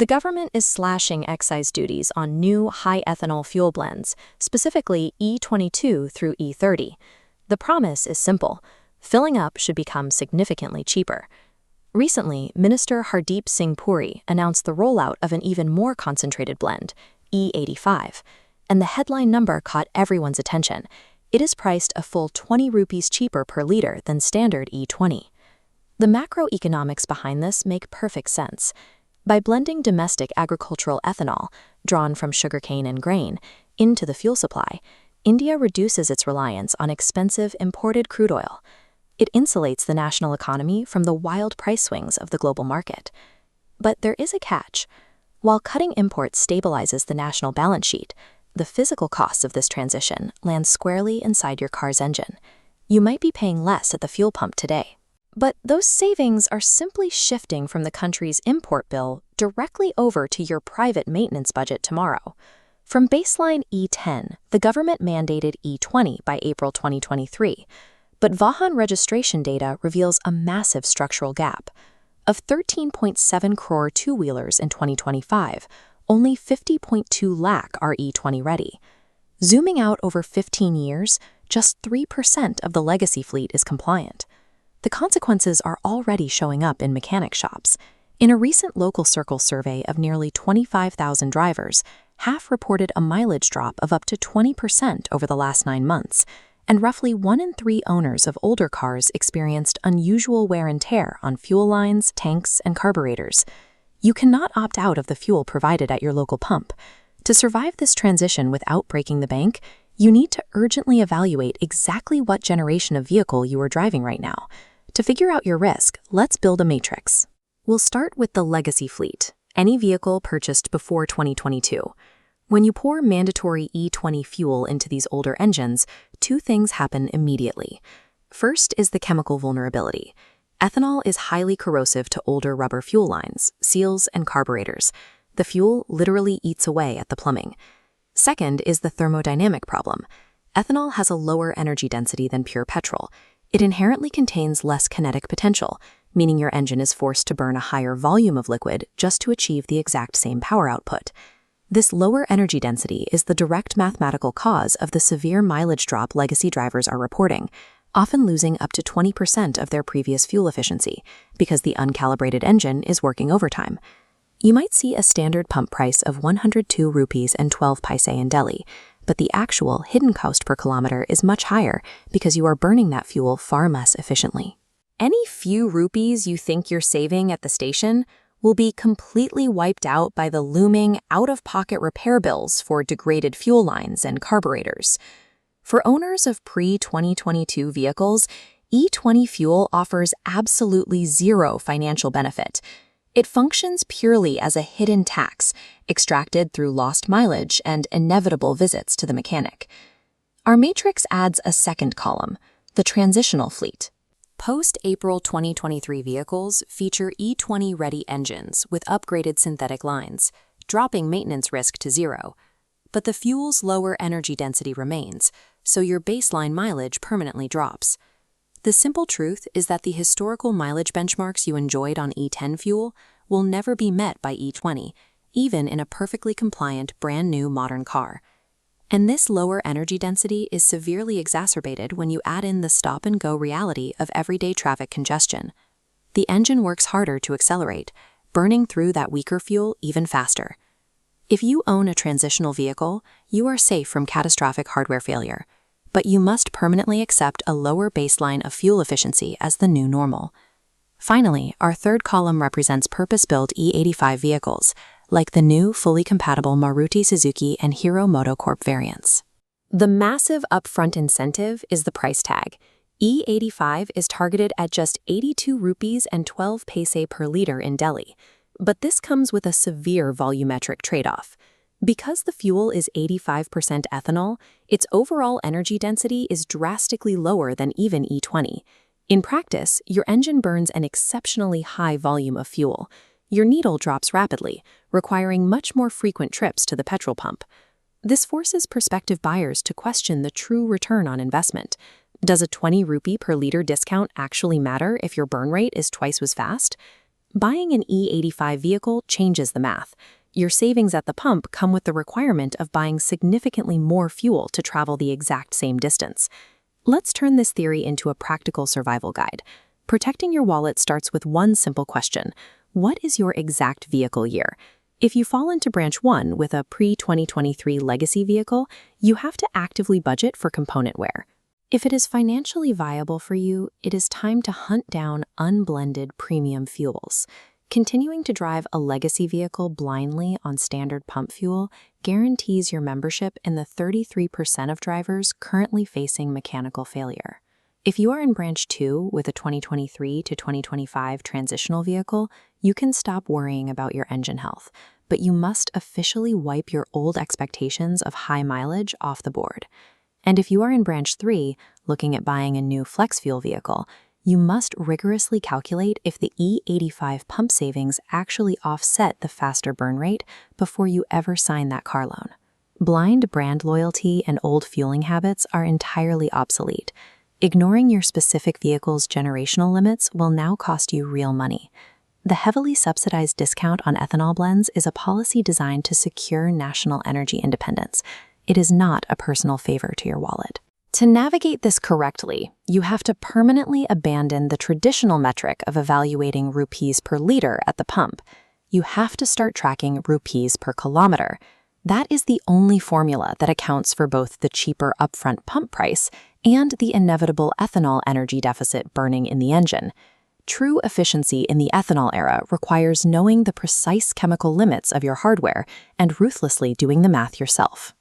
The government is slashing excise duties on new high ethanol fuel blends, specifically E22 through E30. The promise is simple: filling up should become significantly cheaper. Recently, Minister Hardeep Singh Puri announced the rollout of an even more concentrated blend, E85, and the headline number caught everyone's attention. It is priced a full 20 rupees cheaper per liter than standard E20. The macroeconomics behind this make perfect sense. By blending domestic agricultural ethanol, drawn from sugarcane and grain, into the fuel supply, India reduces its reliance on expensive imported crude oil. It insulates the national economy from the wild price swings of the global market. But there is a catch. While cutting imports stabilizes the national balance sheet, the physical costs of this transition land squarely inside your car's engine. You might be paying less at the fuel pump today, but those savings are simply shifting from the country's import bill directly over to your private maintenance budget tomorrow. From baseline E10, the government mandated E20 by April 2023, but Vahan registration data reveals a massive structural gap. Of 13.7 crore two-wheelers in 2025, only 50.2 lakh are E20 ready. Zooming out over 15 years, just 3% of the legacy fleet is compliant. The consequences are already showing up in mechanic shops. In a recent local circle survey of nearly 25,000 drivers, half reported a mileage drop of up to 20% over the last 9 months, and roughly 1 in 3 owners of older cars experienced unusual wear and tear on fuel lines, tanks, and carburetors. You cannot opt out of the fuel provided at your local pump. To survive this transition without breaking the bank, you need to urgently evaluate exactly what generation of vehicle you are driving right now. To figure out your risk, let's build a matrix. We'll start with the legacy fleet, any vehicle purchased before 2022. When you pour mandatory E20 fuel into these older engines, 2 things happen immediately. First is the chemical vulnerability. Ethanol is highly corrosive to older rubber fuel lines, seals, and carburetors. The fuel literally eats away at the plumbing. Second is the thermodynamic problem. Ethanol has a lower energy density than pure petrol. It inherently contains less kinetic potential, meaning your engine is forced to burn a higher volume of liquid just to achieve the exact same power output. This lower energy density is the direct mathematical cause of the severe mileage drop legacy drivers are reporting, often losing up to 20% of their previous fuel efficiency because the uncalibrated engine is working overtime. You might see a standard pump price of 102 rupees and 12 paise in Delhi, but the actual hidden cost per kilometer is much higher because you are burning that fuel far less efficiently. Any few rupees you think you're saving at the station will be completely wiped out by the looming out-of-pocket repair bills for degraded fuel lines and carburetors. For owners of pre-2022 vehicles, E20 fuel offers absolutely zero financial benefit. It functions purely as a hidden tax, extracted through lost mileage and inevitable visits to the mechanic. Our matrix adds a second column, the transitional fleet. Post-April 2023 vehicles feature E20-ready engines with upgraded synthetic lines, dropping maintenance risk to zero. But the fuel's lower energy density remains, so your baseline mileage permanently drops. The simple truth is that the historical mileage benchmarks you enjoyed on E10 fuel will never be met by E20, even in a perfectly compliant, brand-new modern car. And this lower energy density is severely exacerbated when you add in the stop-and-go reality of everyday traffic congestion. The engine works harder to accelerate, burning through that weaker fuel even faster. If you own a transitional vehicle, you are safe from catastrophic hardware failure, but you must permanently accept a lower baseline of fuel efficiency as the new normal. Finally, our third column represents purpose-built E85 vehicles, like the new fully compatible Maruti Suzuki and Hero MotoCorp variants. The massive upfront incentive is the price tag. E85 is targeted at just 82 rupees and 12 paise per liter in Delhi, but this comes with a severe volumetric trade-off. Because the fuel is 85% ethanol, its overall energy density is drastically lower than even E20. In practice, your engine burns an exceptionally high volume of fuel. Your needle drops rapidly, requiring much more frequent trips to the petrol pump. This forces prospective buyers to question the true return on investment. Does a 20 rupee per liter discount actually matter if your burn rate is twice as fast? Buying an E85 vehicle changes the math. Your savings at the pump come with the requirement of buying significantly more fuel to travel the exact same distance. Let's turn this theory into a practical survival guide. Protecting your wallet starts with one simple question: what is your exact vehicle year? If you fall into branch 1 with a pre-2023 legacy vehicle, you have to actively budget for component wear. If it is financially viable for you, it is time to hunt down unblended premium fuels. Continuing to drive a legacy vehicle blindly on standard pump fuel guarantees your membership in the 33% of drivers currently facing mechanical failure. If you are in branch 2 with a 2023 to 2025 transitional vehicle, you can stop worrying about your engine health, but you must officially wipe your old expectations of high mileage off the board. And if you are in branch 3, looking at buying a new flex fuel vehicle, you must rigorously calculate if the E85 pump savings actually offset the faster burn rate before you ever sign that car loan. Blind brand loyalty and old fueling habits are entirely obsolete. Ignoring your specific vehicle's generational limits will now cost you real money. The heavily subsidized discount on ethanol blends is a policy designed to secure national energy independence. It is not a personal favor to your wallet. To navigate this correctly, you have to permanently abandon the traditional metric of evaluating rupees per liter at the pump. You have to start tracking rupees per kilometer. That is the only formula that accounts for both the cheaper upfront pump price and the inevitable ethanol energy deficit burning in the engine. True efficiency in the ethanol era requires knowing the precise chemical limits of your hardware and ruthlessly doing the math yourself.